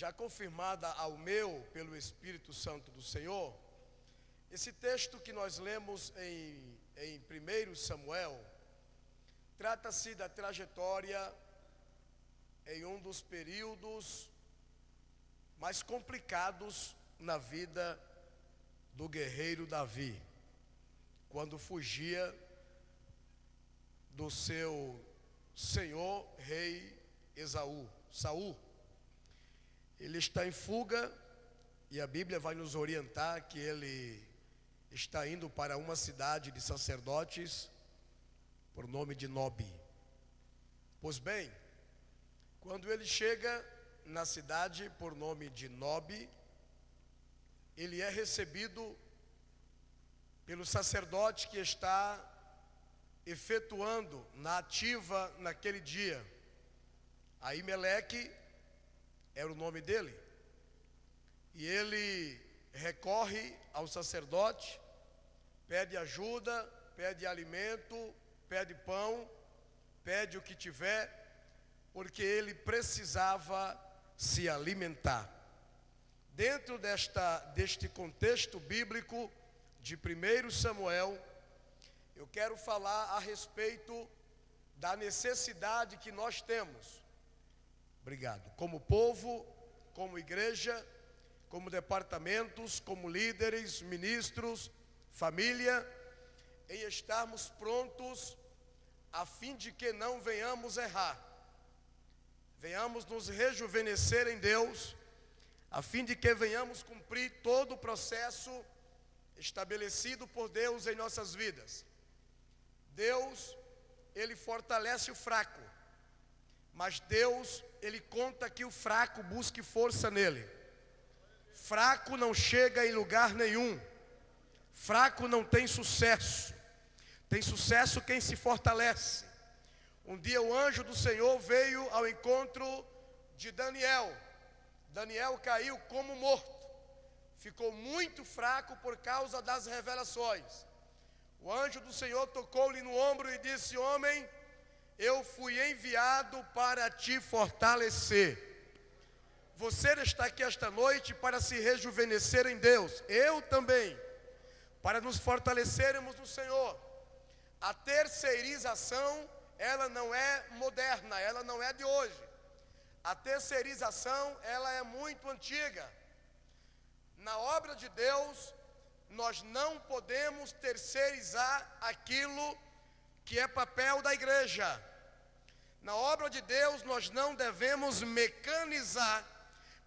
já confirmada ao meu pelo Espírito Santo do Senhor, esse texto que nós lemos em 1 Samuel, trata-se da trajetória em um dos períodos mais complicados na vida do guerreiro Davi, quando fugia do seu senhor rei Saul. Ele está em fuga e a Bíblia vai nos orientar que ele está indo para uma cidade de sacerdotes por nome de Nobe. Pois bem, quando ele chega na cidade por nome de Nobe, ele é recebido pelo sacerdote que está efetuando na ativa naquele dia. Aimeleque era o nome dele. E ele recorre ao sacerdote, pede ajuda, pede alimento, pede pão, pede o que tiver, porque ele precisava se alimentar. Dentro deste contexto bíblico de 1 Samuel, eu quero falar a respeito da necessidade que nós temos, como povo, como igreja, como departamentos, como líderes, ministros, família, em estarmos prontos a fim de que não venhamos errar, venhamos nos rejuvenescer em Deus, a fim de que venhamos cumprir todo o processo estabelecido por Deus em nossas vidas. Deus, Ele fortalece o fraco, mas Deus, Ele conta que o fraco busque força nele. Fraco não chega em lugar nenhum, fraco não tem sucesso quem se fortalece. Um dia o anjo do Senhor veio ao encontro de Daniel. Daniel caiu como morto, ficou muito fraco por causa das revelações. O anjo do Senhor tocou-lhe no ombro e disse: homem, eu fui enviado para te fortalecer. Você está aqui esta noite para se rejuvenescer em Deus, eu também, para nos fortalecermos no Senhor. A terceirização, ela não é moderna, ela não é de hoje. A terceirização, ela é muito antiga. Na obra de Deus, nós não podemos terceirizar aquilo que é papel da igreja. Na obra de Deus, nós não devemos mecanizar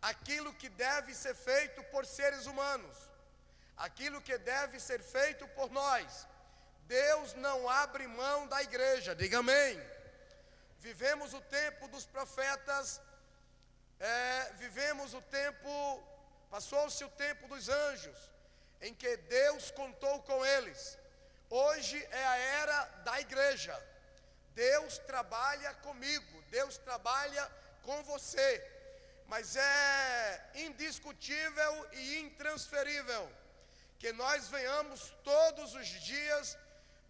aquilo que deve ser feito por seres humanos, aquilo que deve ser feito por nós. Deus não abre mão da igreja, diga amém. Vivemos o tempo dos profetas, passou-se o tempo dos anjos, em que Deus contou com eles. Hoje é a era da igreja. Deus trabalha comigo, Deus trabalha com você, mas é indiscutível e intransferível que nós venhamos todos os dias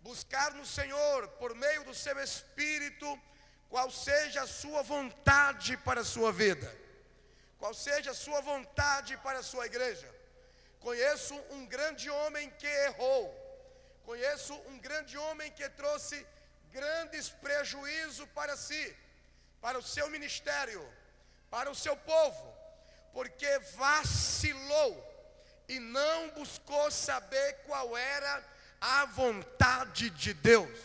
buscar no Senhor, por meio do seu Espírito, qual seja a sua vontade para a sua vida, qual seja a sua vontade para a sua igreja. Conheço um grande homem que errou, conheço um grande homem que trouxe grandes prejuízos para si, para o seu ministério, para o seu povo, porque vacilou e não buscou saber qual era a vontade de Deus.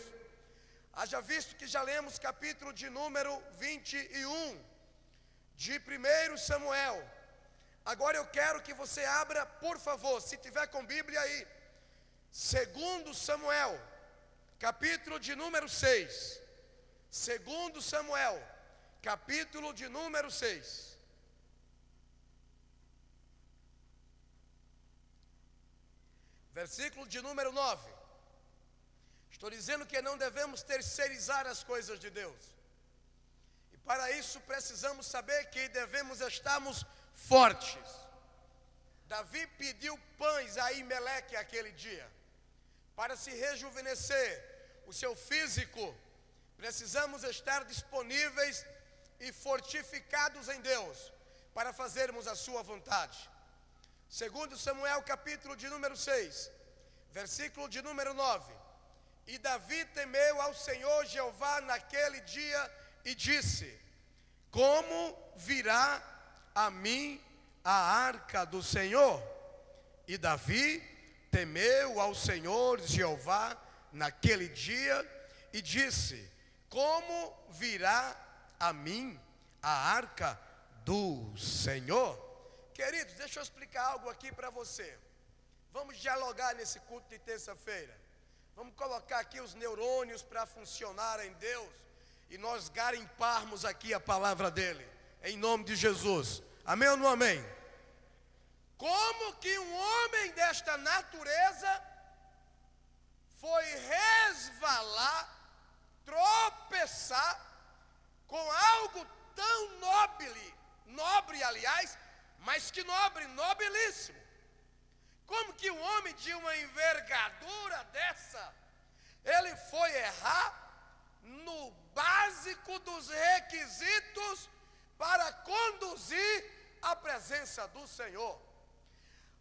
Haja visto que já lemos capítulo de número 21 de 1 Samuel. Agora eu quero que você abra, por favor, se tiver com Bíblia aí, 2 Samuel, capítulo de número 6. 2 Samuel, capítulo de número 6. Versículo de número 9. Estou dizendo que não devemos terceirizar as coisas de Deus. E para isso precisamos saber que devemos estarmos fortes. Davi pediu pães a Aimeleque aquele dia, para se rejuvenescer o seu físico. Precisamos estar disponíveis e fortificados em Deus, para fazermos a sua vontade. Segundo Samuel, capítulo de número 6, versículo de número 9. E Davi temeu ao Senhor Jeová naquele dia e disse: como virá a mim a arca do Senhor? E Davi temeu ao Senhor Jeová naquele dia e disse: como virá a mim a arca do Senhor? Queridos, deixa eu explicar algo aqui para você. Vamos dialogar nesse culto de terça-feira. Vamos colocar aqui os neurônios para funcionar em Deus e nós garimparmos aqui a palavra dele, em nome de Jesus. Amém ou não amém? Como que um homem desta natureza foi resvalar, tropeçar com algo tão nobre aliás, mas que nobilíssimo. Como que um homem de uma envergadura dessa, ele foi errar no básico dos requisitos para conduzir a presença do Senhor?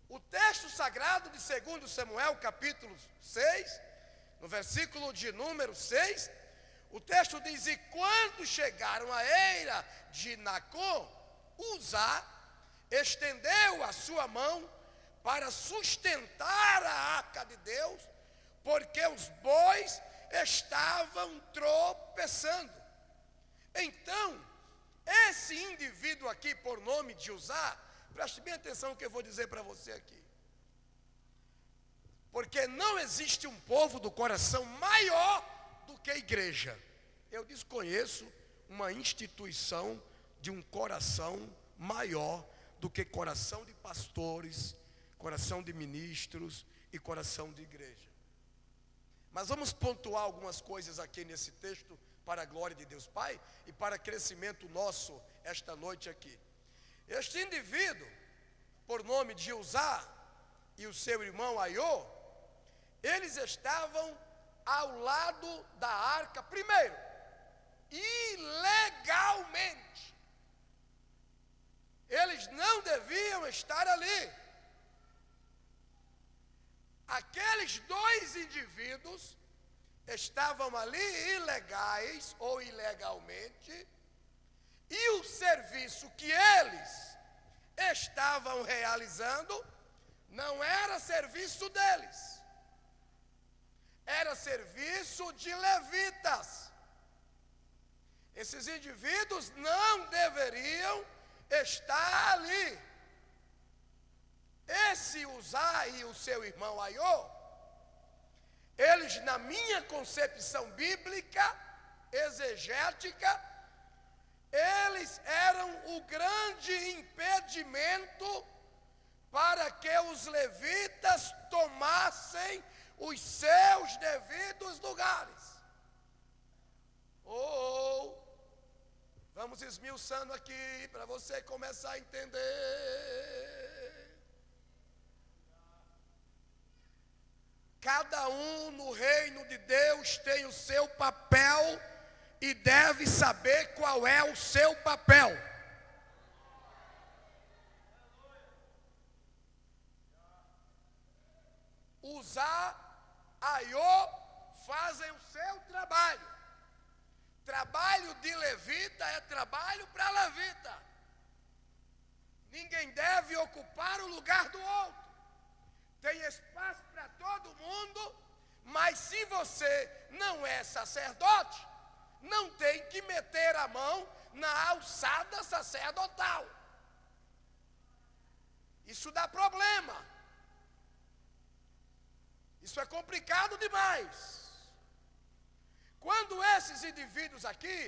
O texto sagrado de 2 Samuel, capítulo 6, no versículo de número 6, o texto diz: e quando chegaram à eira de Nacon, Uzá estendeu a sua mão para sustentar a arca de Deus, porque os bois estavam tropeçando. Então, esse indivíduo aqui, por nome de Uzá, preste bem atenção no que eu vou dizer para você aqui. Porque não existe um povo do coração maior do que a igreja. Eu desconheço uma instituição de um coração maior do que coração de pastores, coração de ministros e coração de igreja. Mas vamos pontuar algumas coisas aqui nesse texto para a glória de Deus Pai e para crescimento nosso esta noite aqui. Este indivíduo, por nome de Uzá, e o seu irmão Aiô, eles estavam ao lado da arca, primeiro, ilegalmente. Eles não deviam estar ali. Aqueles dois indivíduos estavam ali ilegais ou ilegalmente, e o serviço que eles estavam realizando não era serviço deles, era serviço de levitas. Esses indivíduos não deveriam estar ali. Esse Uzá e o seu irmão Aiô, eles, na minha concepção bíblica, exegética, eles eram o grande impedimento para que os levitas tomassem os seus devidos lugares. Vamos esmiuçando aqui para você começar a entender. Cada um no reino de Deus tem o seu papel e deve saber qual é o seu papel. Uzá, Aiô fazem o seu trabalho. Trabalho de levita é trabalho para levita. Ninguém deve ocupar o lugar do outro. Tem espaço para todo mundo, mas se você não é sacerdote, não tem que meter a mão na alçada sacerdotal. Isso dá problema. Isso é complicado demais. Quando esses indivíduos aqui,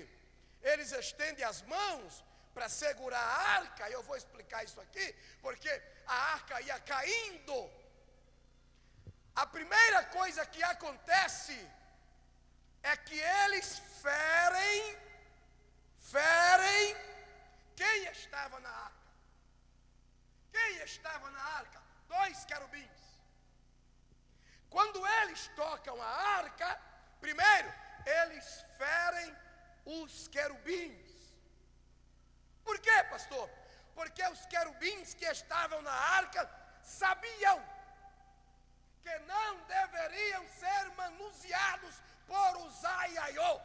eles estendem as mãos para segurar a arca, eu vou explicar isso aqui, porque a arca ia caindo. A primeira coisa que acontece é que eles ferem quem estava na arca. Quem estava na arca? 2 querubins. Quando eles tocam a arca, primeiro, eles ferem os querubins. Por quê, pastor? Porque os querubins que estavam na arca sabiam que não deveriam ser manuseados por Uzai e Aiô.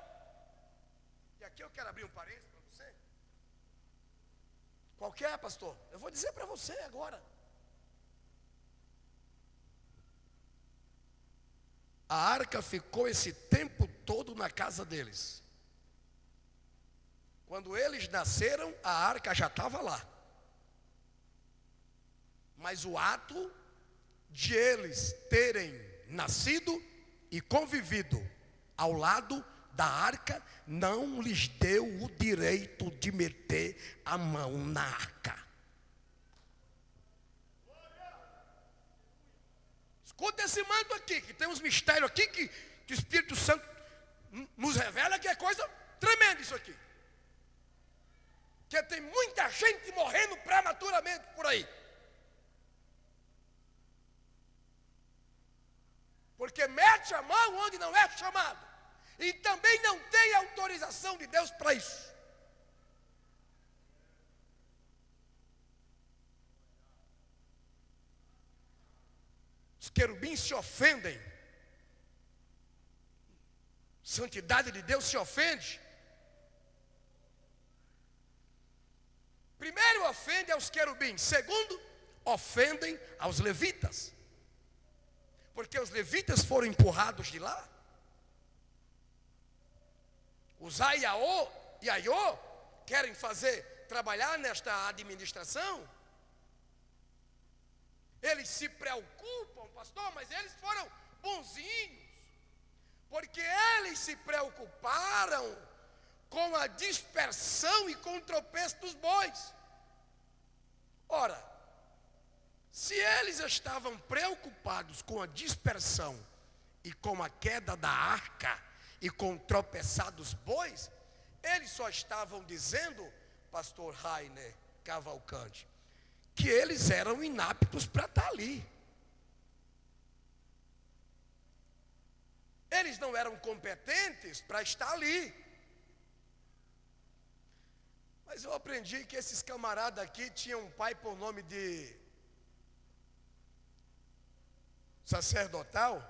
E aqui eu quero abrir um parênteses para você. Qual que é, pastor? Eu vou dizer para você agora. A arca ficou esse tempo todo na casa deles. Quando eles nasceram, a arca já estava lá. Mas o ato de eles terem nascido e convivido ao lado da arca não lhes deu o direito de meter a mão na arca. Escuta esse manto aqui, que tem uns mistérios aqui que o Espírito Santo nos revela que é coisa tremenda isso aqui. Que tem muita gente morrendo prematuramente por aí. Porque mete a mão onde não é chamado. E também não tem autorização de Deus para isso. Os querubins se ofendem. Santidade de Deus se ofende. Primeiro ofende aos querubins. Segundo, ofendem aos levitas. Porque os levitas foram empurrados de lá. Uzai e Aiô querem trabalhar nesta administração. Eles se preocupam, pastor, mas eles foram bonzinhos. Porque eles se preocuparam com a dispersão e com o tropeço dos bois. Ora, se eles estavam preocupados com a dispersão e com a queda da arca e com o tropeçar dos bois, eles só estavam dizendo, pastor Rainer Cavalcante, que eles eram inaptos para estar ali. Eles não eram competentes para estar ali. Mas eu aprendi que esses camaradas aqui tinham um pai por nome de sacerdotal,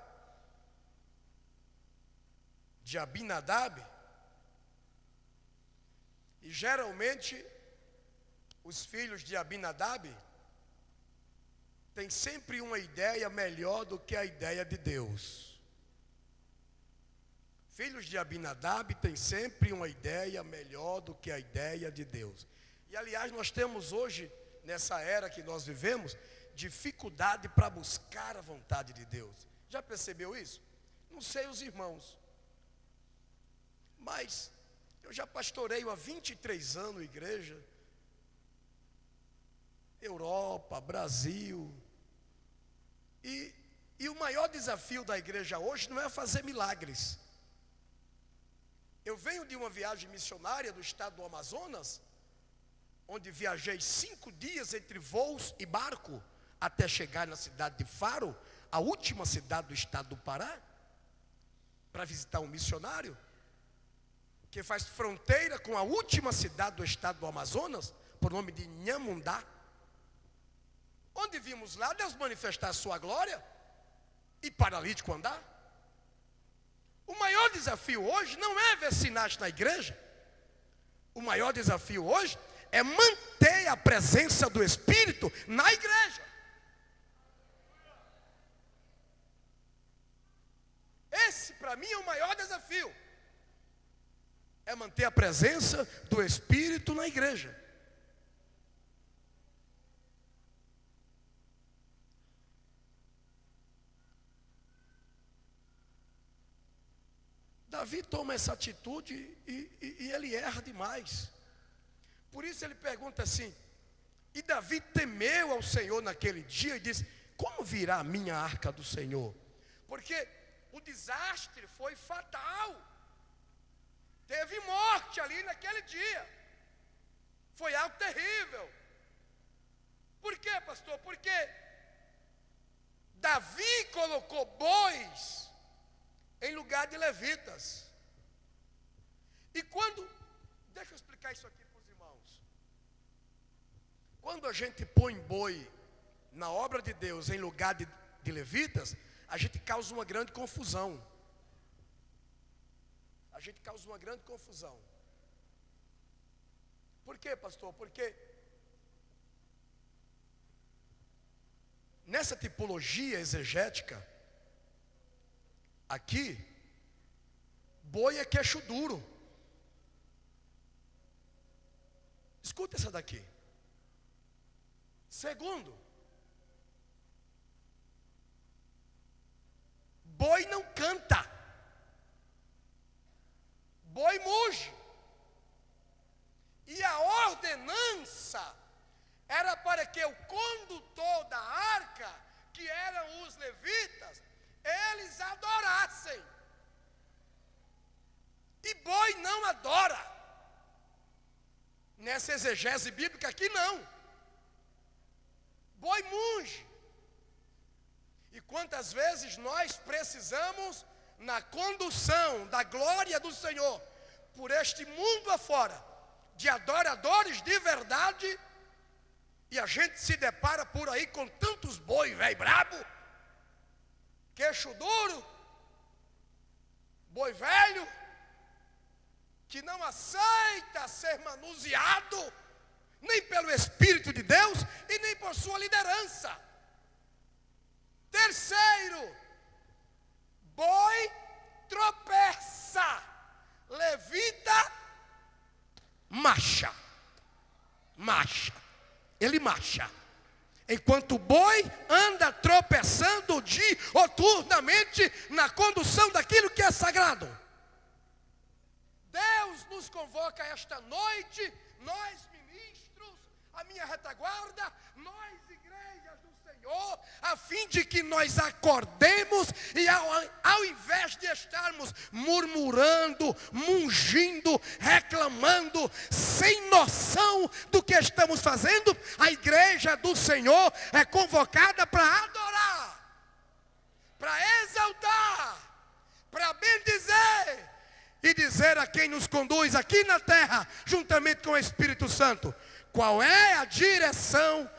de Abinadab. E geralmente os filhos de Abinadab têm sempre uma ideia melhor do que a ideia de Deus. Filhos de Abinadab têm sempre uma ideia melhor do que a ideia de Deus. E aliás, nós temos hoje, nessa era que nós vivemos, dificuldade para buscar a vontade de Deus. Já percebeu isso? Não sei os irmãos, mas eu já pastoreio há 23 anos igreja, Europa, Brasil, e o maior desafio da igreja hoje não é fazer milagres. Eu venho de uma viagem missionária do estado do Amazonas, onde viajei 5 dias entre voos e barco, até chegar na cidade de Faro, a última cidade do estado do Pará, para visitar um missionário, que faz fronteira com a última cidade do estado do Amazonas, por nome de Nhamundá, onde vimos lá Deus manifestar a sua glória, e paralítico andar. O maior desafio hoje não é ver sinais na igreja. O maior desafio hoje é manter a presença do Espírito na igreja. Esse para mim é o maior desafio. É manter a presença do Espírito na igreja. Davi toma essa atitude e ele erra demais. Por isso ele pergunta assim, e Davi temeu ao Senhor naquele dia e disse, como virá a minha arca do Senhor? Porque o desastre foi fatal. Teve morte ali naquele dia. Foi algo terrível. Por quê, pastor? Porque Davi colocou bois em lugar de levitas. E deixa eu explicar isso aqui para os irmãos. quando a gente põe boi na obra de Deus em lugar de levitas, a gente causa uma grande confusão. A gente causa uma grande confusão. Por quê, pastor? Porque nessa tipologia exegética, aqui, boi é queixo duro. Escuta essa daqui. Segundo, boi não canta, boi muge. E a ordenança era para que o condutor da arca, que eram os levitas, eles adorassem. E boi não adora. Nessa exegese bíblica aqui não. Boi munge. E quantas vezes nós precisamos, na condução da glória do Senhor, por este mundo afora, de adoradores de verdade, e a gente se depara por aí com tantos boi velho brabo, queixo duro, boi velho, que não aceita ser manuseado, nem pelo Espírito de Deus, e nem por sua liderança. Terceiro, boi tropeça, levita marcha, ele marcha, enquanto o boi anda tropeçando dioturnamente na condução daquilo que é sagrado. Deus nos convoca esta noite, nós ministros, a minha retaguarda, nós igrejas do Senhor, a fim de que nós acordemos e ao invés de estarmos murmurando, mungindo, reclamando, sem noção do que estamos fazendo, a igreja do Senhor é convocada para adorar, para exaltar, para bendizer e dizer a quem nos conduz aqui na terra, juntamente com o Espírito Santo, qual é a direção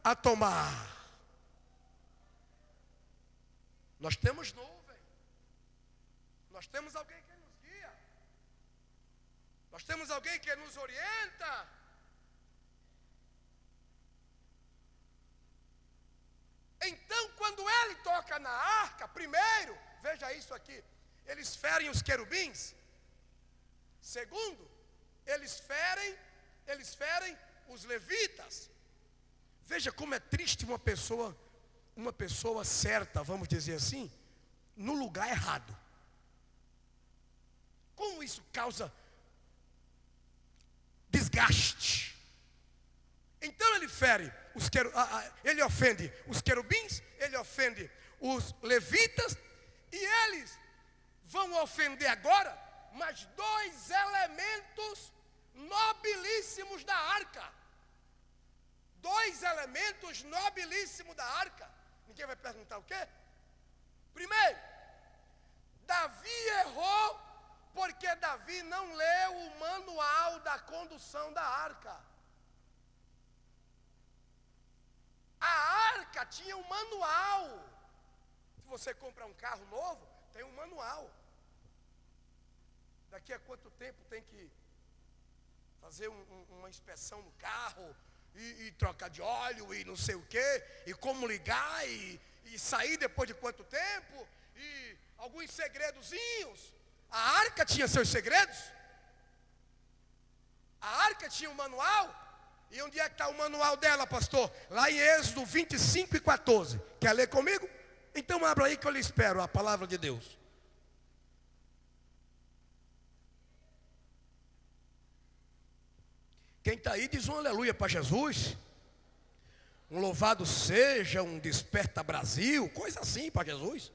a tomar. Nós temos nuvem, nós temos alguém que nos guia, nós temos alguém que nos orienta. Então, quando ele toca na arca, primeiro, veja isso aqui, eles ferem os querubins. Segundo, eles ferem os levitas. Veja como é triste uma pessoa certa, vamos dizer assim, no lugar errado. Como isso causa desgaste. Então ele ele ofende os querubins, ele ofende os levitas, e eles vão ofender agora mais dois elementos nobilíssimos da arca. Dois elementos nobilíssimos da arca. Ninguém vai perguntar o quê? Primeiro, Davi errou porque Davi não leu o manual da condução da arca. A arca tinha um manual. Se você comprar um carro novo, tem um manual. Daqui a quanto tempo tem que fazer uma inspeção no carro, e trocar de óleo, e não sei o quê, e como ligar, e sair depois de quanto tempo, e alguns segredozinhos. A arca tinha seus segredos. A arca tinha um manual. E onde é que está o manual dela, pastor? Lá em Êxodo 25 e 14. Quer ler comigo? Então abra aí que eu lhe espero a palavra de Deus. Quem está aí diz um aleluia para Jesus. Um louvado seja, um desperta Brasil, coisa assim para Jesus.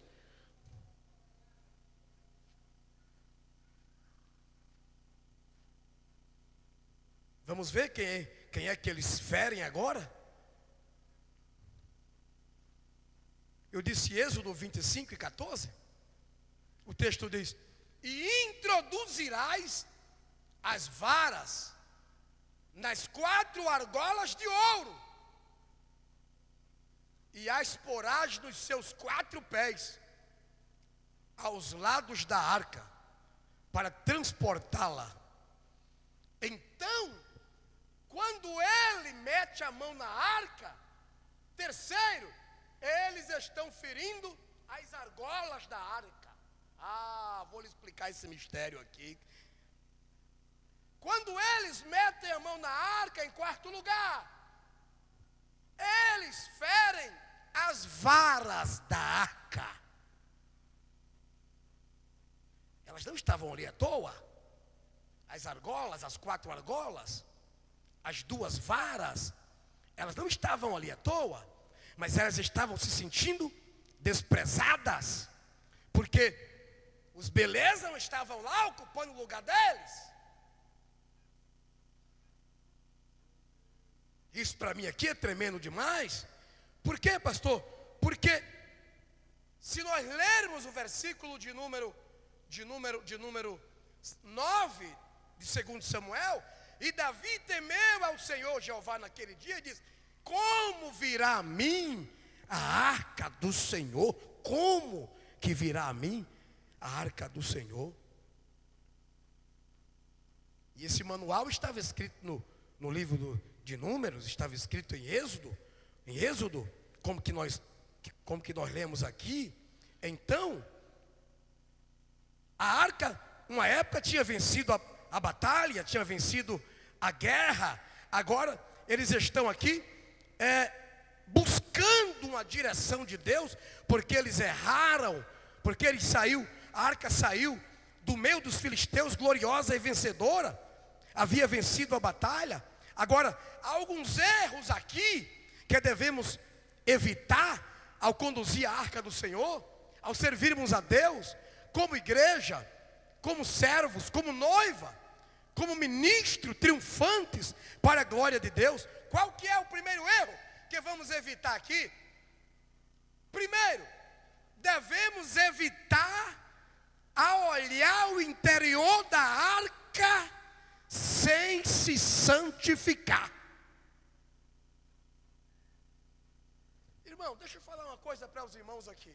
Vamos ver quem é que eles ferem agora? Eu disse Êxodo 25 e 14. O texto diz: e introduzirás as varas nas 4 argolas de ouro e a esporagem dos seus 4 pés aos lados da arca, para transportá-la. Então, quando ele mete a mão na arca, terceiro, eles estão ferindo as argolas da arca. Vou lhe explicar esse mistério aqui. Quando eles metem a mão na arca, em quarto lugar, eles ferem as varas da arca. Elas não estavam ali à toa. As argolas, as 4 argolas, as 2 varas, elas não estavam ali à toa, mas elas estavam se sentindo desprezadas, porque os beleza não estavam lá ocupando o lugar deles. Isso para mim aqui é tremendo demais. Por quê, pastor? Porque se nós lermos o versículo de número 9 de 2 Samuel, e Davi temeu ao Senhor Jeová naquele dia e diz: como virá a mim a arca do Senhor? Como que virá a mim a arca do Senhor? E esse manual estava escrito no livro de Números, estava escrito em Êxodo, como que nós lemos aqui. Então, a arca, uma época, tinha vencido a batalha, tinha vencido a guerra. Agora, eles estão aqui buscando uma direção de Deus, porque eles erraram, porque a arca saiu do meio dos filisteus, gloriosa e vencedora, havia vencido a batalha. Agora, há alguns erros aqui que devemos evitar ao conduzir a arca do Senhor, ao servirmos a Deus, como igreja, como servos, como noiva, como ministro triunfantes para a glória de Deus. Qual que é o primeiro erro que vamos evitar aqui? Primeiro, devemos evitar a olhar o interior da arca sem se santificar. Irmão, deixa eu falar uma coisa para os irmãos aqui.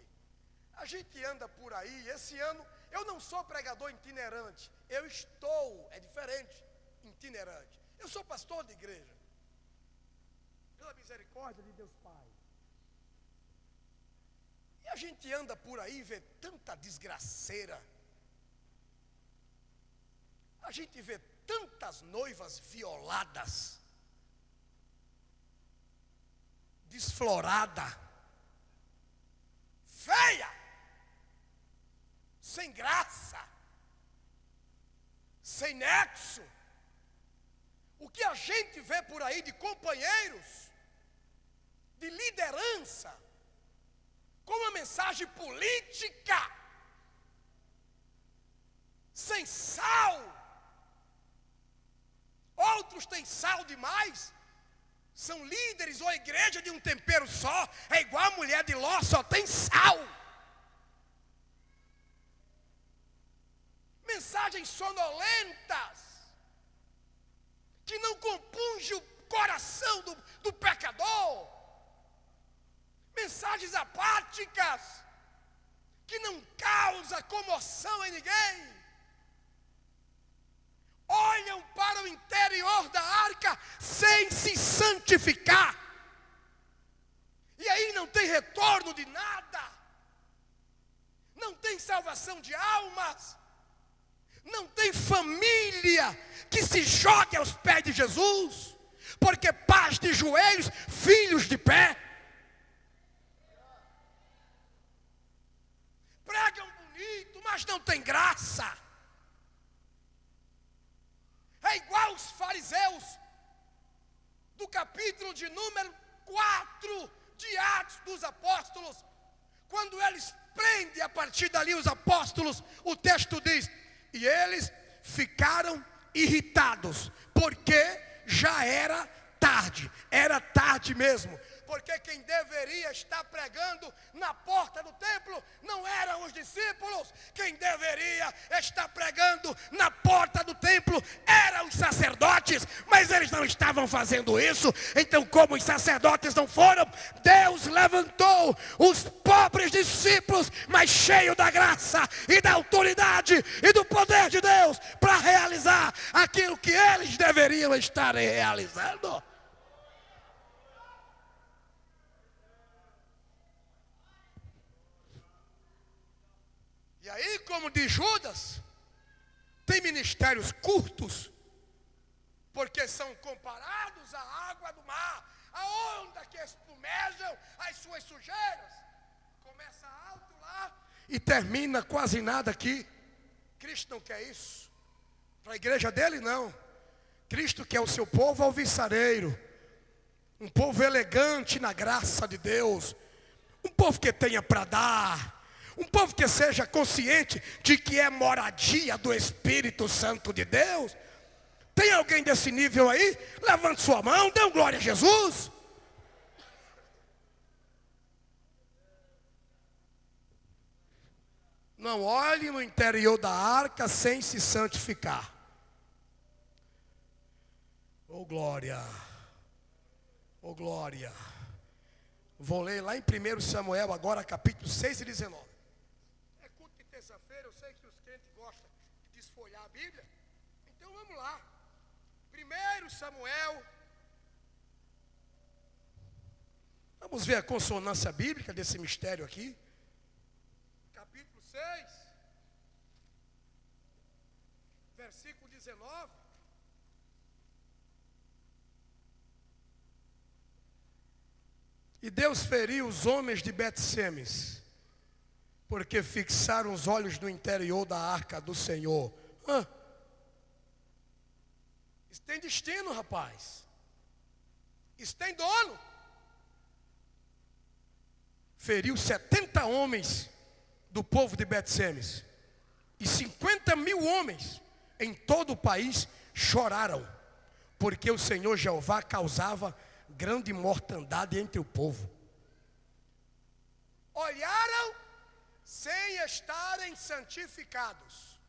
A gente anda por aí, esse ano, eu não sou pregador itinerante, eu estou, é diferente, itinerante. Eu sou pastor de igreja, pela misericórdia de Deus Pai. E a gente anda por aí e vê tanta desgraceira. A gente vê tantas noivas violadas, desflorada, feia, sem graça, sem nexo. O que a gente vê por aí de companheiros, de liderança, com uma mensagem política, sem sal. Outros têm sal demais, são líderes ou igreja de um tempero só, é igual a mulher de Ló, só tem sal. Mensagens sonolentas, que não compungem o coração do pecador. Mensagens apáticas, que não causam comoção em ninguém. Olham para o interior da arca sem se santificar. E aí não tem retorno de nada. Não tem salvação de almas. Não tem família que se jogue aos pés de Jesus. Porque pais de joelhos, filhos de pé. Pregam bonito, mas não tem graça. É igual os fariseus do capítulo de número 4 de Atos dos Apóstolos. Quando eles prendem a partir dali os apóstolos, o texto diz: e eles ficaram irritados, porque já era era tarde mesmo. Porque quem deveria estar pregando na porta do templo não eram os discípulos. Quem deveria estar pregando na porta do templo eram os sacerdotes. Mas eles não estavam fazendo isso. Então, como os sacerdotes não foram, Deus levantou os pobres discípulos, mas cheios da graça e da autoridade e do poder de Deus, para realizar aquilo que eles deveriam estar realizando. E aí, como de Judas, tem ministérios curtos, porque são comparados à água do mar, a onda que espumejam as suas sujeiras. Começa alto lá e termina quase nada aqui. Cristo não quer isso. Para a igreja dele, não. Cristo quer o seu povo alvissareiro, um povo elegante na graça de Deus, um povo que tenha para dar, um povo que seja consciente de que é moradia do Espírito Santo de Deus. Tem alguém desse nível aí? Levante sua mão, dê um glória a Jesus. Não olhe no interior da arca sem se santificar. Oh glória, oh glória. Vou ler lá em 1 Samuel agora, capítulo 6 e 19. É culto de terça-feira, eu sei que os crentes gostam de desfolhar a Bíblia. Então vamos lá. 1 Samuel. Vamos ver a consonância bíblica desse mistério aqui. Capítulo 6, versículo 19. E Deus feriu os homens de Bet-Semes, porque fixaram os olhos no interior da arca do Senhor. Isso tem destino, rapaz. Isso tem dono. Feriu 70 homens do povo de Bet-Semes. E 50.000 homens em todo o país choraram, porque o Senhor Jeová causava grande mortandade entre o povo. Olharam sem estarem santificados.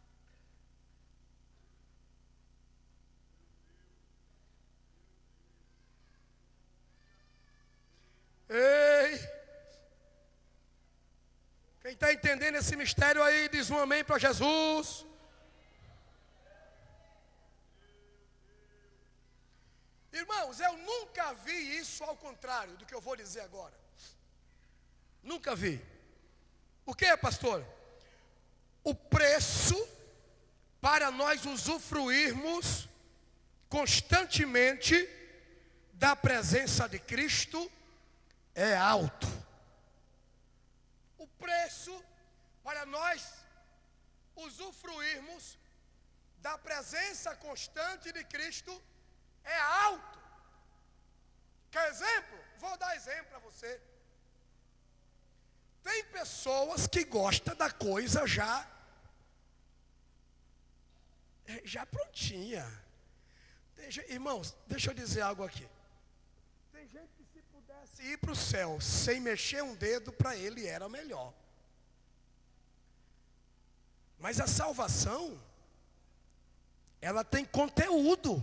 Ei! Quem está entendendo esse mistério aí, diz um amém para Jesus. Irmãos, eu nunca vi isso ao contrário do que eu vou dizer agora. Nunca vi. O que é, pastor? O preço para nós usufruirmos constantemente da presença de Cristo é alto. O preço para nós usufruirmos da presença constante de Cristo é alto. Quer exemplo? Vou dar exemplo para você. Tem pessoas que gostam da coisa já prontinha. Irmãos, deixa eu dizer algo aqui. Tem gente que se pudesse ir para o céu sem mexer um dedo, para ele era melhor. Mas a salvação, ela tem conteúdo.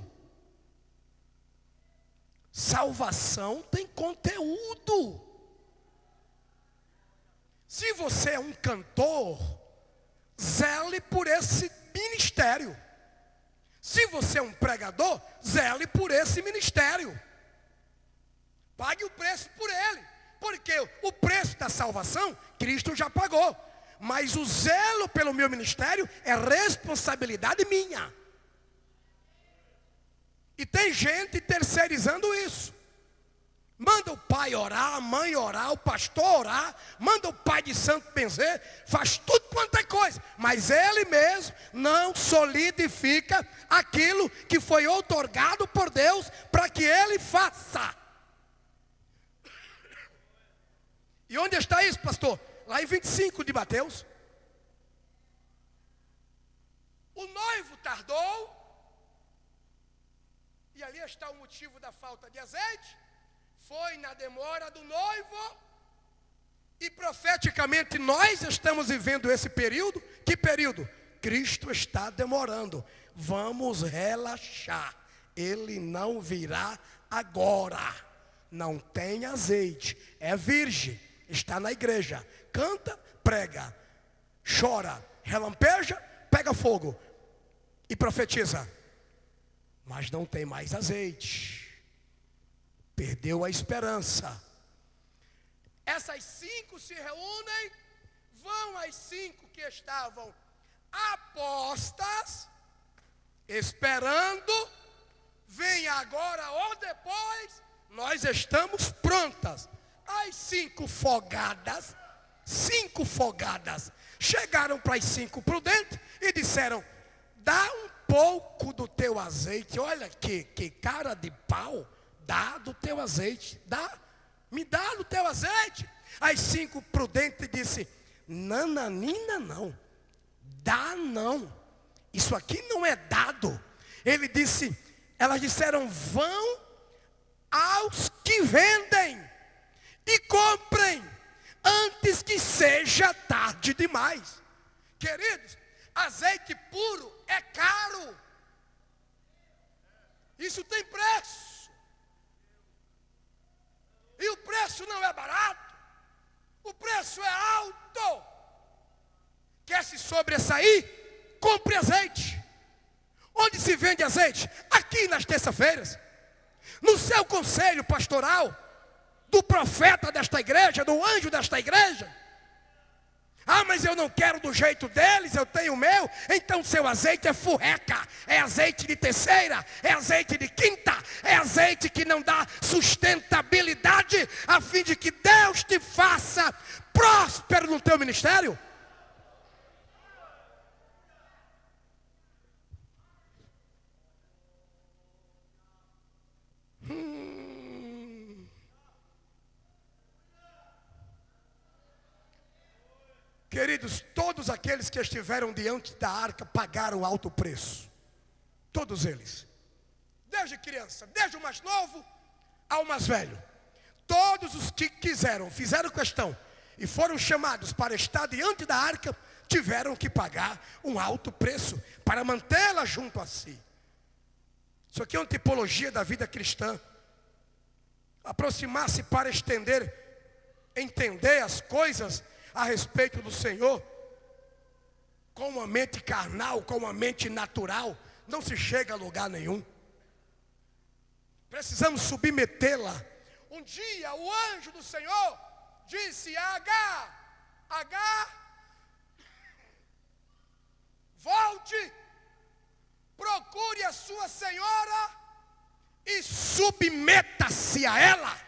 Salvação tem conteúdo. Se você é um cantor, zele por esse ministério. Se você é um pregador, zele por esse ministério. Pague o preço por ele. Porque o preço da salvação, Cristo já pagou. Mas o zelo pelo meu ministério é responsabilidade minha. E tem gente terceirizando isso. Manda o pai orar, a mãe orar, o pastor orar, manda o pai de santo benzer, faz tudo quanto é coisa, mas ele mesmo não solidifica aquilo que foi outorgado por Deus para que ele faça. E onde está isso, pastor? Lá em 25 de Mateus. O noivo tardou, E ali está o motivo da falta de azeite. Foi na demora do noivo. E profeticamente nós estamos vivendo esse período. Que período? Cristo está demorando. Vamos relaxar. Ele não virá agora. Não tem azeite. É virgem. Está na igreja. Canta, prega. Chora, relampeja, pega fogo. E profetiza. Mas não tem mais azeite. Perdeu a esperança. Essas 5 se reúnem. Vão as 5 que estavam apostas, esperando. Vem agora ou depois. Nós estamos prontas. As 5 fogadas. 5 fogadas. Chegaram para as 5 prudentes e disseram: dá um pouco do teu azeite. Olha que cara de pau. Dá do teu azeite. Me dá do teu azeite. As 5 prudentes disse: nananina não. Dá não. Isso aqui não é dado. Elas disseram: vão aos que vendem e comprem, antes que seja tarde demais. Queridos, azeite puro é caro. Isso tem preço. E o preço não é barato. O preço é alto. Quer se sobressair? Compre azeite. Onde se vende azeite? Aqui nas terça-feiras. No seu conselho pastoral, do profeta desta igreja, do anjo desta igreja. Ah, mas eu não quero do jeito deles, eu tenho o meu. Então seu azeite é furreca, é azeite de terceira, é azeite de quinta, é azeite que não dá sustentabilidade, a fim de que Deus te faça próspero no teu ministério. Queridos, todos aqueles que estiveram diante da arca pagaram alto preço. Todos eles. Desde criança, desde o mais novo ao mais velho. Todos os que quiseram, fizeram questão e foram chamados para estar diante da arca, tiveram que pagar um alto preço para mantê-la junto a si. Isso aqui é uma tipologia da vida cristã. Aproximar-se para entender as coisas a respeito do Senhor, com uma mente carnal, com uma mente natural, não se chega a lugar nenhum. Precisamos submetê-la. Um dia o anjo do Senhor disse a Agar, volte, procure a sua senhora e submeta-se a ela.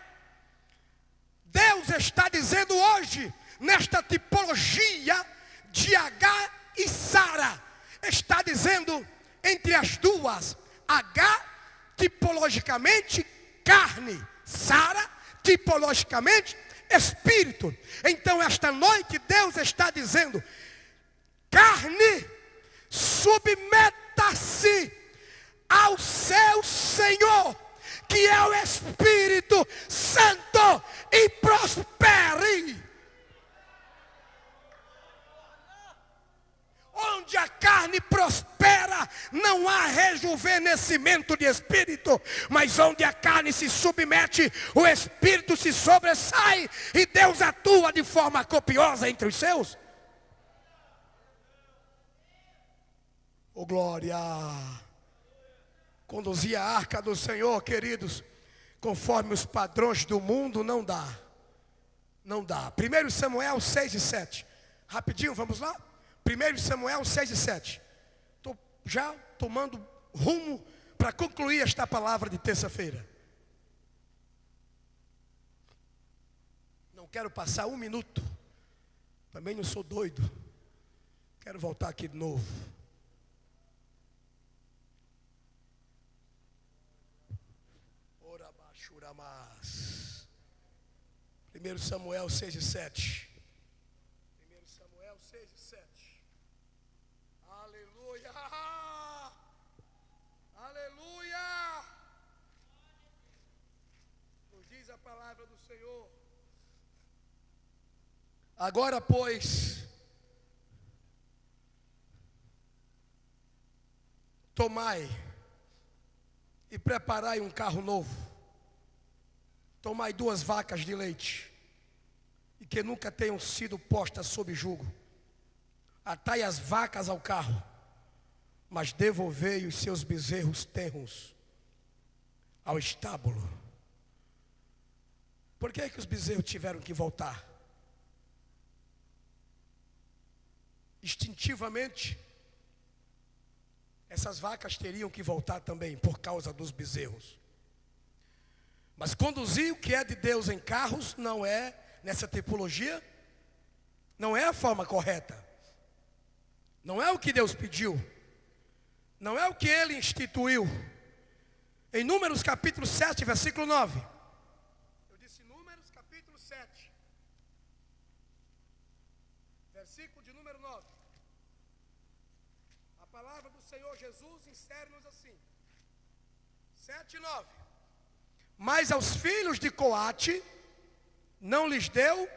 Deus está dizendo hoje, nesta tipologia de Agar e Sara, está dizendo entre as duas: Agar tipologicamente carne, Sara tipologicamente espírito. Então esta noite Deus está dizendo: carne, submeta-se ao seu Senhor, que é o Espírito Santo, e prospere. Onde a carne prospera, não há rejuvenescimento de espírito. Mas onde a carne se submete, o espírito se sobressai e Deus atua de forma copiosa entre os seus. Oh glória! Conduzir a arca do Senhor, queridos, conforme os padrões do mundo, não dá. Não dá. 1 Samuel 6 e 7. Rapidinho, vamos lá? 1 Samuel 6 e 7. Estou já tomando rumo para concluir esta palavra de terça-feira. Não quero passar um minuto. Também não sou doido. Quero voltar aqui de novo. Ora bachuramas. 1 Samuel 6 e 7. 1 Samuel 6 e 7. Aleluia! Aleluia! diz a palavra do Senhor. Agora, pois, tomai e preparai um carro novo. Tomai 2 vacas de leite, e que nunca tenham sido postas sob jugo. Atai as vacas ao carro, mas devolvei os seus bezerros tenros ao estábulo. Por que os bezerros tiveram que voltar? Instintivamente, essas vacas teriam que voltar também por causa dos bezerros. Mas conduzir o que é de Deus em carros não é, nessa tipologia, não é a forma correta. Não é o que Deus pediu. Não é o que Ele instituiu. Em Números capítulo 7, versículo 9. Eu disse Números capítulo 7. Versículo de número 9. A palavra do Senhor Jesus insere-nos assim. 7 e 9. Mas aos filhos de Coate não lhes deu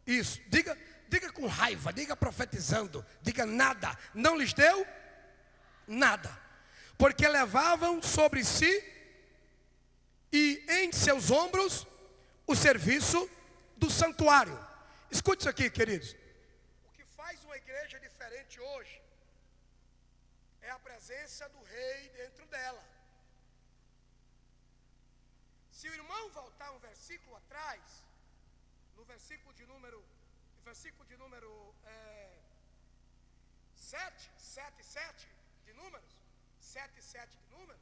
isso, diga com raiva, diga profetizando, diga nada, não lhes deu nada, porque levavam sobre si e em seus ombros o serviço do santuário. Escute isso aqui, queridos. O que faz uma igreja diferente hoje é a presença do rei dentro dela. Se o irmão voltar um versículo atrás, no versículo de número 7 de Números, 7 de Números,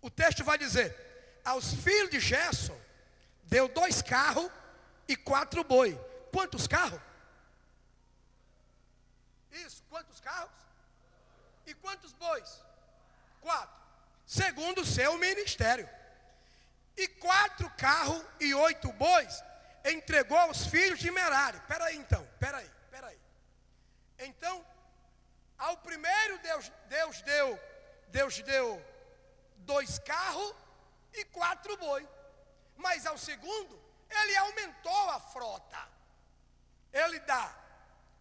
o texto vai dizer: aos filhos de Gerson deu 2 carros e 4 boi. Quantos carros? Isso, quantos carros? E quantos bois? 4. Segundo o seu ministério. E 4 carros e 8 bois entregou aos filhos de Merari. Peraí. Então, ao primeiro Deus deu 2 carros e 4 bois. Mas ao segundo, Ele aumentou a frota. Ele dá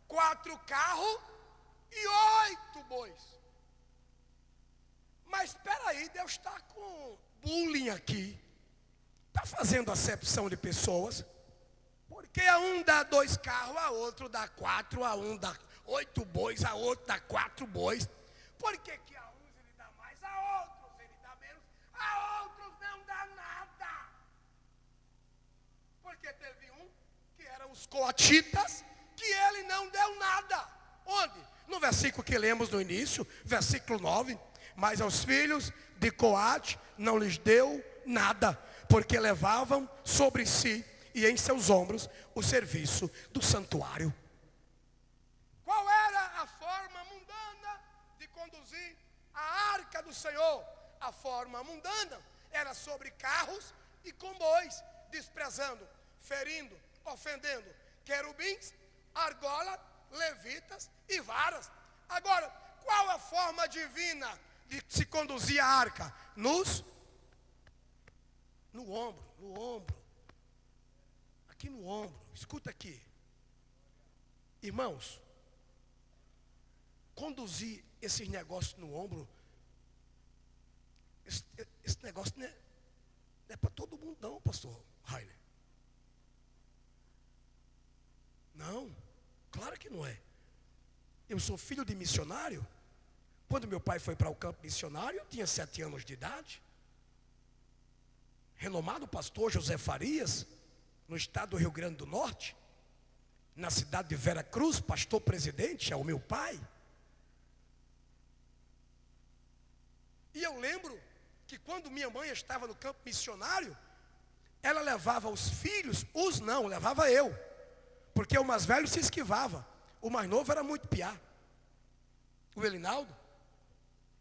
4 carros e 8 bois. Mas espera aí, Deus está com bullying aqui. Está fazendo acepção de pessoas. Porque a um dá 2 carros, a outro dá 4, a um dá 8 bois, a outro dá 4 bois. Por que a uns ele dá mais, a outros ele dá menos, a outros não dá nada? Porque teve um que eram os coatitas, que ele não deu nada. Onde? No versículo que lemos no início, versículo 9. Mas aos filhos de Coate não lhes deu nada, porque levavam sobre si e em seus ombros o serviço do santuário. Qual era a forma mundana de conduzir a arca do Senhor? A forma mundana era sobre carros e comboios, desprezando, ferindo, ofendendo querubins, argola, levitas e varas. Agora, qual a forma divina de se conduzir a arca? No ombro, aqui no ombro. Escuta aqui, irmãos, conduzir esses negócios no ombro, esse negócio não é para todo mundo não, pastor Rainer. Não, claro que não é. Eu sou filho de missionário. Quando meu pai foi para o campo missionário, eu tinha 7 anos de idade. Renomado pastor José Farias, no estado do Rio Grande do Norte, na cidade de Vera Cruz, pastor presidente, é o meu pai. E eu lembro que quando minha mãe estava no campo missionário, ela levava os filhos, levava eu, porque o mais velho se esquivava, o mais novo era muito piá, o Elinaldo.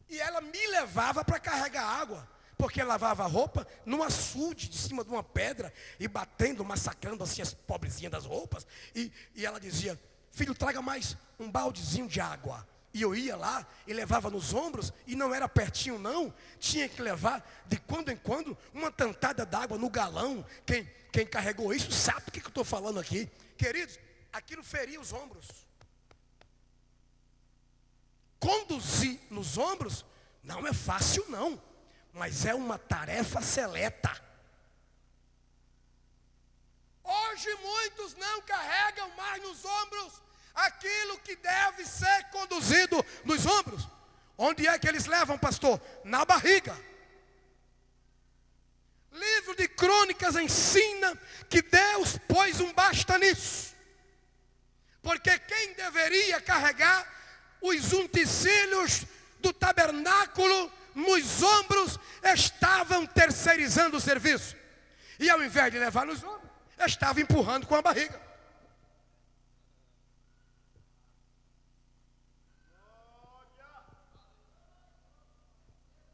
E ela me levava para carregar água, porque lavava a roupa num açude de cima de uma pedra e batendo, massacrando assim as pobrezinhas das roupas. E ela dizia: filho, traga mais um baldezinho de água. E eu ia lá e levava nos ombros, e não era pertinho não, tinha que levar de quando em quando uma tantada d'água no galão. Quem carregou isso sabe o que eu estou falando aqui. Queridos, aquilo feria os ombros. Conduzir nos ombros não é fácil não, mas é uma tarefa seleta. Hoje muitos não carregam mais nos ombros aquilo que deve ser conduzido nos ombros. Onde é que eles levam, pastor? Na barriga. Livro de Crônicas ensina que Deus pôs um basta nisso. Porque quem deveria carregar os utensílios do tabernáculo nos ombros estavam terceirizando o serviço. E ao invés de levar nos ombros, estava empurrando com a barriga.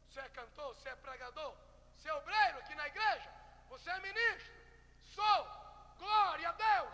Você é cantor, você é pregador, você é obreiro aqui na igreja, você é ministro. Sou, glória a Deus.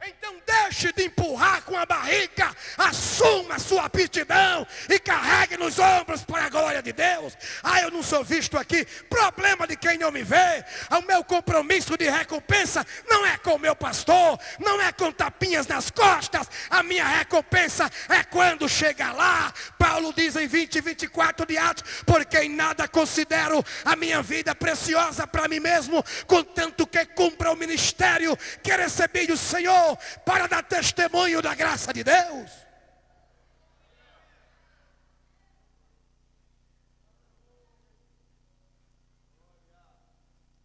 Então deixe de empurrar com a barriga, assuma a sua aptidão e carregue nos ombros para a glória de Deus. Eu não sou visto aqui, problema de quem não me vê. O meu compromisso de recompensa não é com o meu pastor, não é com tapinhas nas costas. A minha recompensa é quando chegar lá. Paulo diz em 20:24 de Atos: porque em nada considero a minha vida preciosa para mim mesmo, contanto que cumpra o ministério que recebi do Senhor, para dar testemunho da graça de Deus.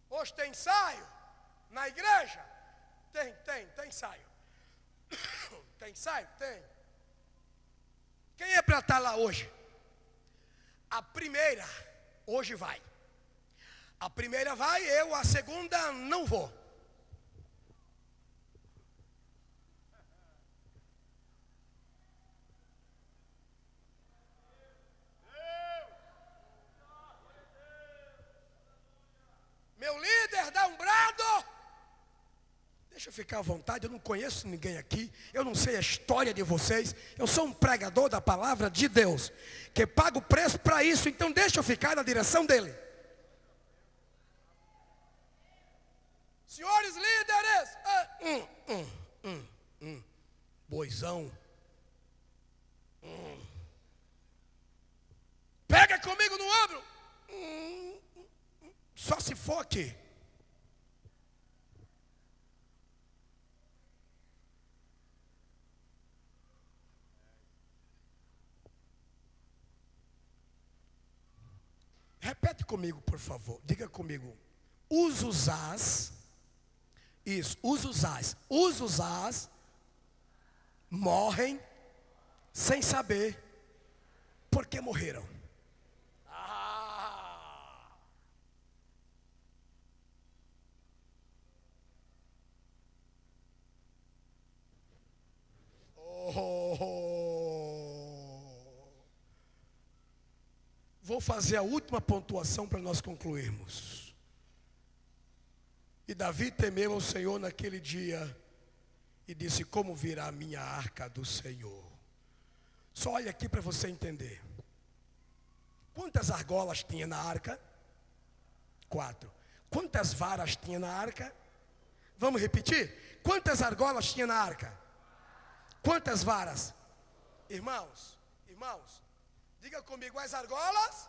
Hoje tem ensaio na igreja? Tem ensaio. Tem ensaio? Tem. Quem é para estar lá hoje? A primeira hoje vai. A primeira vai, eu a segunda não vou. Meu líder dá um brado. Deixa eu ficar à vontade, eu não conheço ninguém aqui, eu não sei a história de vocês. Eu sou um pregador da palavra de Deus, que paga o preço para isso, então deixa eu ficar na direção dele. Senhores líderes, boizão, pega comigo no ombro. Só se for aqui. Repete comigo, por favor. Diga comigo. Os usás. Isso, os usás morrem sem saber por que morreram. Vou fazer a última pontuação para nós concluirmos. E Davi temeu ao Senhor naquele dia e disse: como virá a minha arca do Senhor? Só olha aqui para você entender. Quantas argolas tinha na arca? 4. Quantas varas tinha na arca? Vamos repetir? Quantas argolas tinha na arca? Quantas varas? Irmãos, diga comigo, as argolas?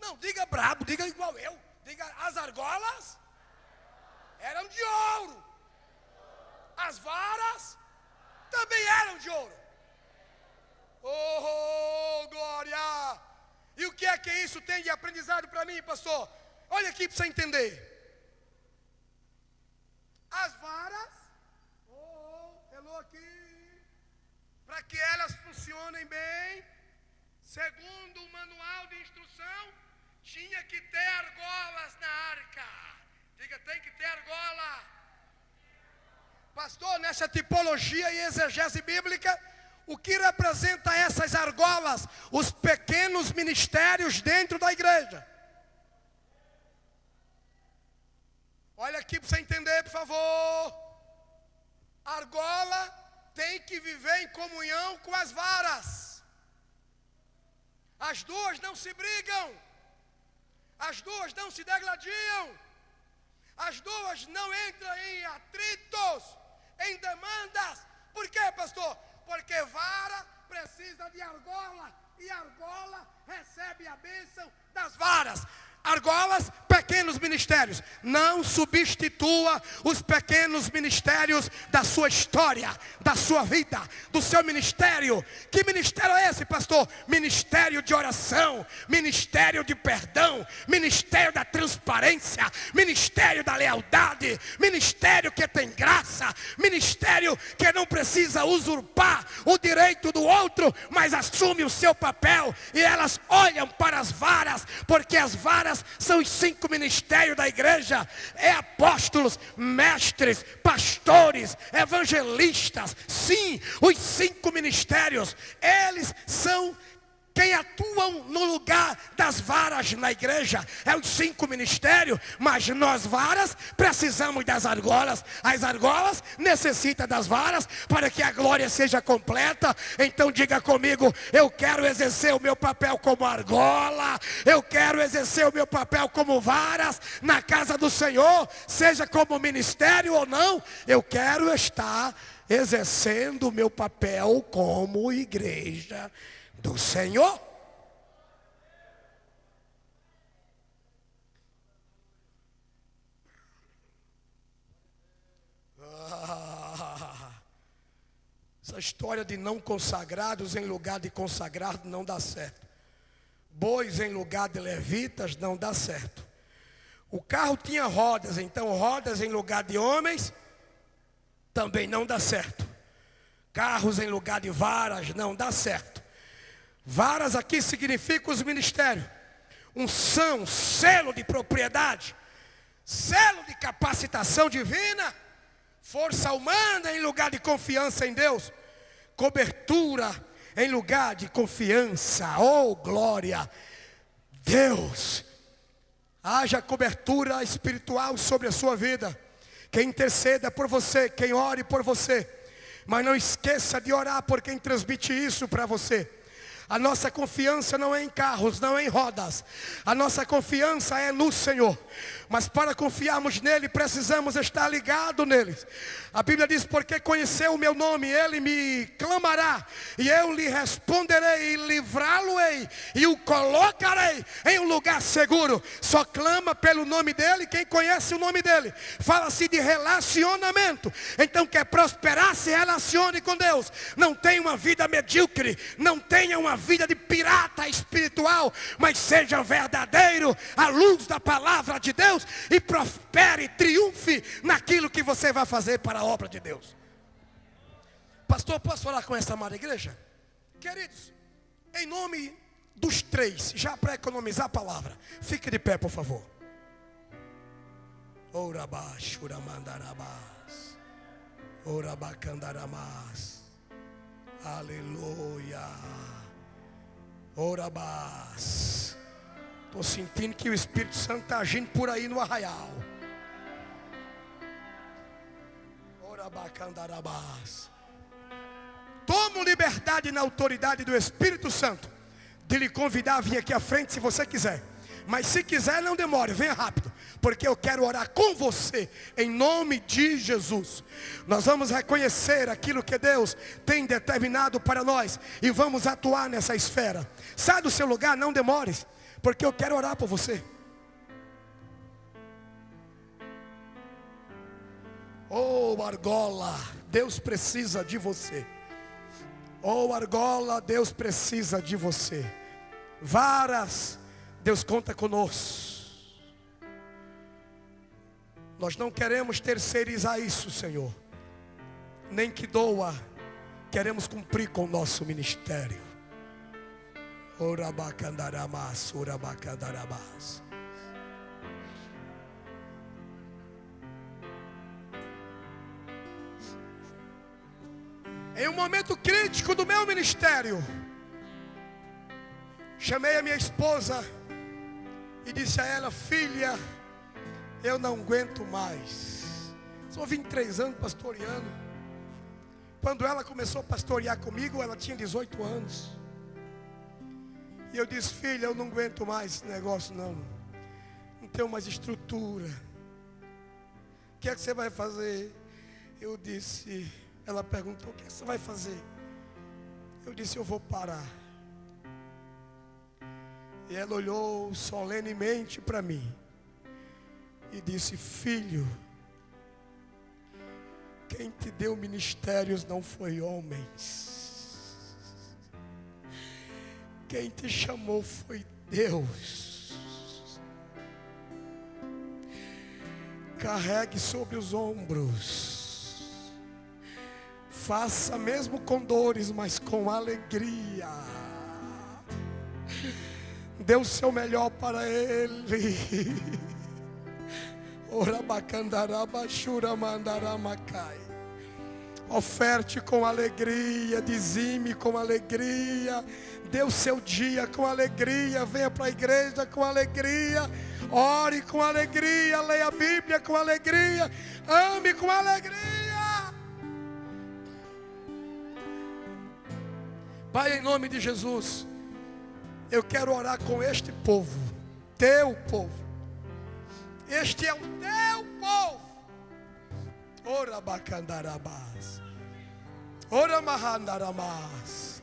Não, diga brabo, diga igual eu. Diga, as argolas eram de ouro. As varas também eram de ouro. Oh, glória! E o que é que isso tem de aprendizado para mim, pastor? Olha aqui para você entender. As varas, hello aqui, para que elas funcionem bem, segundo o manual de instrução, tinha que ter argolas na arca. Diga, tem que ter argola. Pastor, nessa tipologia e exegese bíblica, o que representa essas argolas? Os pequenos ministérios dentro da igreja. Olha aqui para você entender, por favor. Argola tem que viver em comunhão com as varas. As duas não se brigam. As duas não se degladiam. As duas não entram em atritos, em demandas. Por quê, pastor? Porque vara precisa de argola. E argola recebe a bênção das varas. Argolas, pequenos ministérios. Não substitua os pequenos ministérios da sua história, da sua vida, do seu ministério. Que ministério é esse, pastor? Ministério de oração, ministério de perdão, ministério da transparência, ministério da lealdade, ministério que tem graça, ministério que não precisa usurpar o direito do outro, mas assume o seu papel. E elas olham para as varas, porque as varas são os 5 ministérios da igreja. É apóstolos, mestres, pastores, evangelistas. Sim, os 5 ministérios. Eles são quem atuam no lugar das varas na igreja. É os 5 ministérios. Mas nós varas precisamos das argolas. As argolas necessitam das varas para que a glória seja completa. Então diga comigo: eu quero exercer o meu papel como argola. Eu quero exercer o meu papel como varas na casa do Senhor, seja como ministério ou não. Eu quero estar exercendo o meu papel como igreja do Senhor. Essa história de não consagrados em lugar de consagrado não dá certo. Bois em lugar de levitas não dá certo. O carro tinha rodas, então rodas em lugar de homens também não dá certo. Carros em lugar de varas não dá certo. Varas aqui significa os ministérios. Unção, selo de propriedade, selo de capacitação divina, força humana em lugar de confiança em Deus, cobertura em lugar de confiança. Oh, glória! Deus, haja cobertura espiritual sobre a sua vida. Quem interceda por você, quem ore por você, mas não esqueça de orar por quem transmite isso para você. A nossa confiança não é em carros, não é em rodas. A nossa confiança é no Senhor. Mas para confiarmos nele, precisamos estar ligados nele. A Bíblia diz: porque conheceu o meu nome, ele me clamará, e eu lhe responderei, e livrá-lo-ei, e o colocarei em um lugar seguro. Só clama pelo nome dele quem conhece o nome dele. Fala-se de relacionamento. Então, quer prosperar, se relacione com Deus. Não tenha uma vida medíocre, não tenha uma vida de pirata espiritual, mas seja verdadeiro à luz da palavra de Deus, e prospere, triunfe naquilo que você vai fazer para a obra de Deus. Pastor, posso falar com essa amada igreja? Queridos, em nome dos 3, já para economizar a palavra, fique de pé, por favor. Orabash, uramandarabas, orabacandarabas, aleluia. Orabás. Estou sentindo que o Espírito Santo está agindo por aí no arraial. Orabacandarabás. Tomo liberdade na autoridade do Espírito Santo de lhe convidar a vir aqui à frente se você quiser. Mas se quiser, não demore, venha rápido, porque eu quero orar com você em nome de Jesus. Nós vamos reconhecer aquilo que Deus tem determinado para nós e vamos atuar nessa esfera. Sai do seu lugar, não demore, porque eu quero orar por você. Oh, argola, Deus precisa de você. Oh, argola, Deus precisa de você. Varas, Deus conta conosco. Nós não queremos terceirizar isso, Senhor. Nem que doa, queremos cumprir com o nosso ministério. Orabacandarabás, orabacandarabás. Em um momento crítico do meu ministério, chamei a minha esposa e disse a ela: filha, eu não aguento mais. Sou 23 anos pastoreando. Quando ela começou a pastorear comigo, ela tinha 18 anos. E eu disse: filha, eu não aguento mais esse negócio não. Não tenho mais estrutura. O que é que você vai fazer? Eu disse, ela perguntou: o que é que você vai fazer? Eu disse: eu vou parar. E ela olhou solenemente para mim e disse: filho, quem te deu ministérios não foi homens. Quem te chamou foi Deus. Carregue sobre os ombros. Faça mesmo com dores, mas com alegria. Dê o seu melhor para Ele. Oferte com alegria, dizime com alegria, dê o seu dia com alegria, venha para a igreja com alegria, ore com alegria, leia a Bíblia com alegria, ame com alegria. Pai, em nome de Jesus, eu quero orar com este povo, teu povo. Este é o teu povo. Ora bacandarabás. Ora mahandarabás.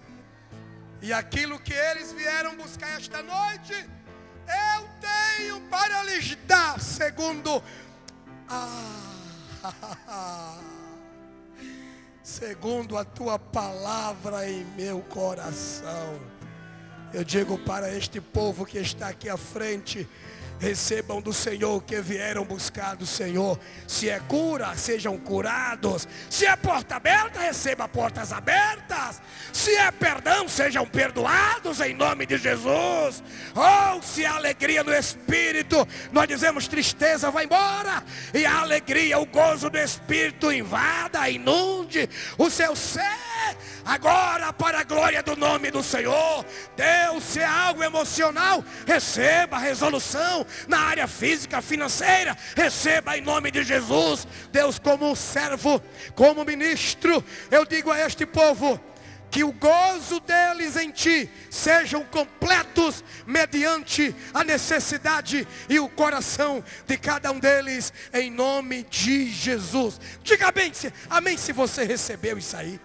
E aquilo que eles vieram buscar esta noite, eu tenho para lhes dar, segundo segundo a tua palavra em meu coração. Eu digo para este povo que está aqui à frente: recebam do Senhor o que vieram buscar do Senhor. Se é cura, sejam curados. Se é porta aberta, receba portas abertas. Se é perdão, sejam perdoados em nome de Jesus. Ou se há alegria no Espírito, nós dizemos: tristeza vai embora, e a alegria, o gozo do Espírito invada, inunde o seu ser agora, para a glória do nome do Senhor. Deus, se é algo emocional, receba resolução. Na área física, financeira, receba em nome de Jesus. Deus, como servo, como ministro, eu digo a este povo: que o gozo deles em ti sejam completos mediante a necessidade e o coração de cada um deles, em nome de Jesus. Diga amém se você recebeu isso aí.